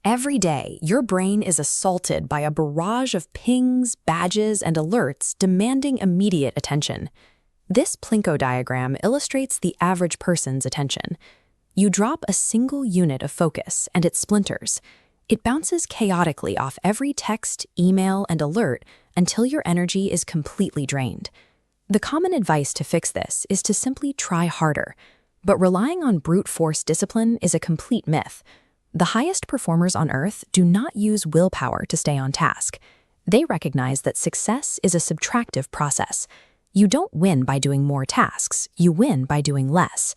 Every day, your brain is assaulted by a barrage of pings, badges, and alerts demanding immediate attention. This Plinko diagram illustrates the average person's attention. You drop a single unit of focus, and it splinters. It bounces chaotically off every text, email, and alert until your energy is completely drained. The common advice to fix this is to simply try harder, but relying on brute force discipline is a complete myth. The highest performers on Earth do not use willpower to stay on task. They recognize that success is a subtractive process. You don't win by doing more tasks, you win by doing less.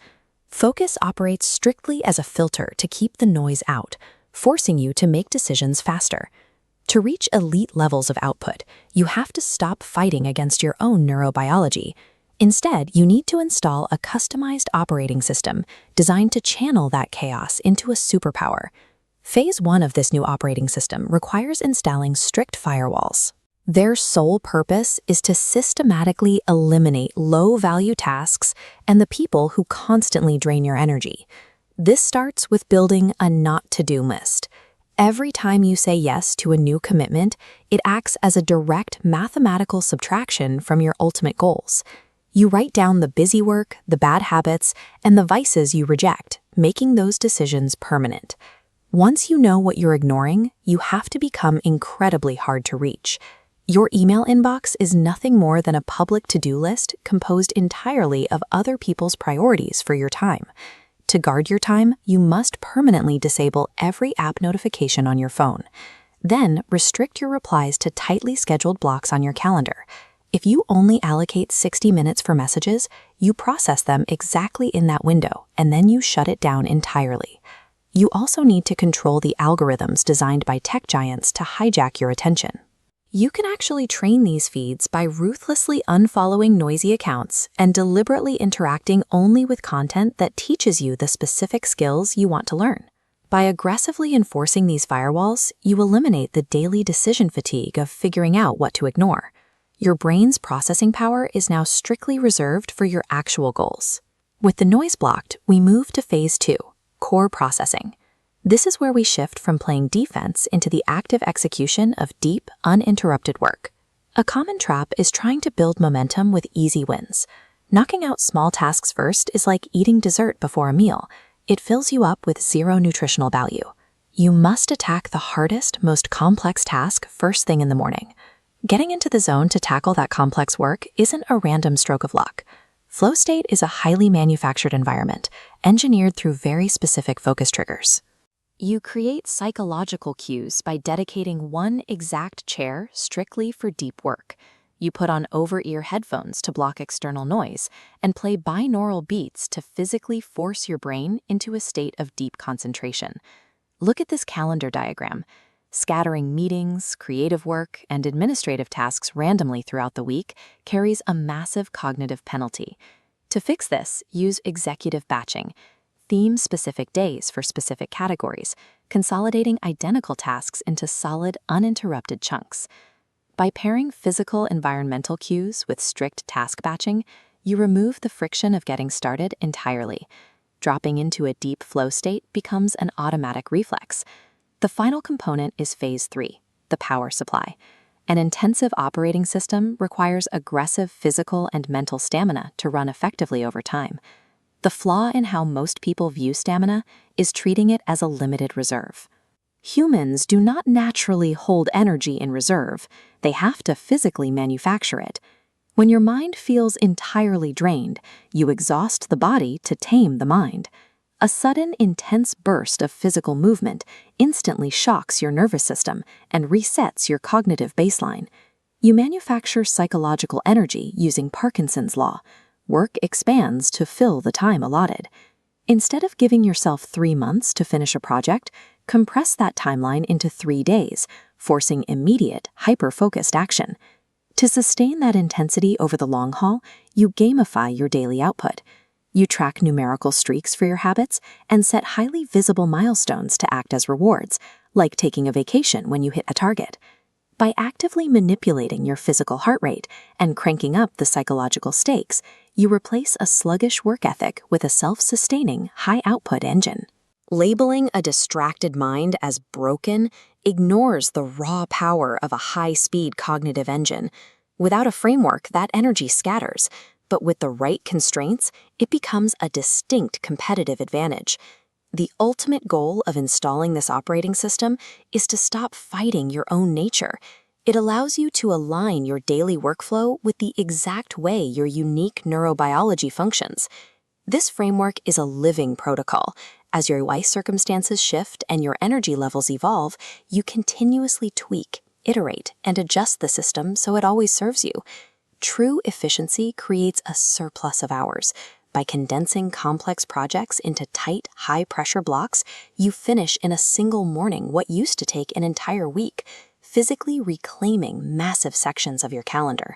Focus operates strictly as a filter to keep the noise out, forcing you to make decisions faster. To reach elite levels of output, you have to stop fighting against your own neurobiology. Instead, you need to install a customized operating system designed to channel that chaos into a superpower. Phase 1 of this new operating system requires installing strict firewalls. Their sole purpose is to systematically eliminate low-value tasks and the people who constantly drain your energy. This starts with building a not-to-do list. Every time you say yes to a new commitment, it acts as a direct mathematical subtraction from your ultimate goals. You write down the busy work, the bad habits, and the vices you reject, making those decisions permanent. Once you know what you're ignoring, you have to become incredibly hard to reach. Your email inbox is nothing more than a public to-do list composed entirely of other people's priorities for your time. To guard your time, you must permanently disable every app notification on your phone. Then, restrict your replies to tightly scheduled blocks on your calendar. If you only allocate 60 minutes for messages, you process them exactly in that window, and then you shut it down entirely. You also need to control the algorithms designed by tech giants to hijack your attention. You can actually train these feeds by ruthlessly unfollowing noisy accounts and deliberately interacting only with content that teaches you the specific skills you want to learn. By aggressively enforcing these firewalls, you eliminate the daily decision fatigue of figuring out what to ignore. Your brain's processing power is now strictly reserved for your actual goals. With the noise blocked, we move to phase 2, core processing. This is where we shift from playing defense into the active execution of deep, uninterrupted work. A common trap is trying to build momentum with easy wins. Knocking out small tasks first is like eating dessert before a meal. It fills you up with zero nutritional value. You must attack the hardest, most complex task first thing in the morning. Getting into the zone to tackle that complex work isn't a random stroke of luck. Flow state is a highly manufactured environment, engineered through very specific focus triggers. You create psychological cues by dedicating one exact chair strictly for deep work. You put on over-ear headphones to block external noise and play binaural beats to physically force your brain into a state of deep concentration. Look at this calendar diagram. Scattering meetings, creative work, and administrative tasks randomly throughout the week carries a massive cognitive penalty. To fix this, use executive batching. Theme specific days for specific categories, consolidating identical tasks into solid, uninterrupted chunks. By pairing physical environmental cues with strict task batching, you remove the friction of getting started entirely. Dropping into a deep flow state becomes an automatic reflex. The final component is phase 3, the power supply. An intensive operating system requires aggressive physical and mental stamina to run effectively over time. The flaw in how most people view stamina is treating it as a limited reserve. Humans do not naturally hold energy in reserve. They have to physically manufacture it. When your mind feels entirely drained, you exhaust the body to tame the mind. A sudden, intense burst of physical movement instantly shocks your nervous system and resets your cognitive baseline. You manufacture psychological energy using Parkinson's law. Work expands to fill the time allotted. Instead of giving yourself 3 months to finish a project, compress that timeline into 3 days, forcing immediate, hyper-focused action. To sustain that intensity over the long haul, you gamify your daily output. You track numerical streaks for your habits and set highly visible milestones to act as rewards, like taking a vacation when you hit a target. By actively manipulating your physical heart rate and cranking up the psychological stakes, you replace a sluggish work ethic with a self-sustaining, high-output engine. Labeling a distracted mind as broken ignores the raw power of a high-speed cognitive engine. Without a framework, that energy scatters, but with the right constraints, it becomes a distinct competitive advantage. The ultimate goal of installing this operating system is to stop fighting your own nature. It allows you to align your daily workflow with the exact way your unique neurobiology functions. This framework is a living protocol. As your life circumstances shift and your energy levels evolve, you continuously tweak, iterate, and adjust the system so it always serves you. True efficiency creates a surplus of hours. By condensing complex projects into tight, high-pressure blocks, you finish in a single morning what used to take an entire week, physically reclaiming massive sections of your calendar.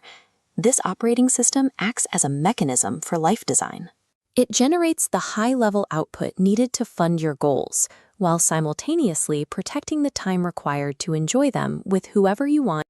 This operating system acts as a mechanism for life design. It generates the high-level output needed to fund your goals, while simultaneously protecting the time required to enjoy them with whoever you want.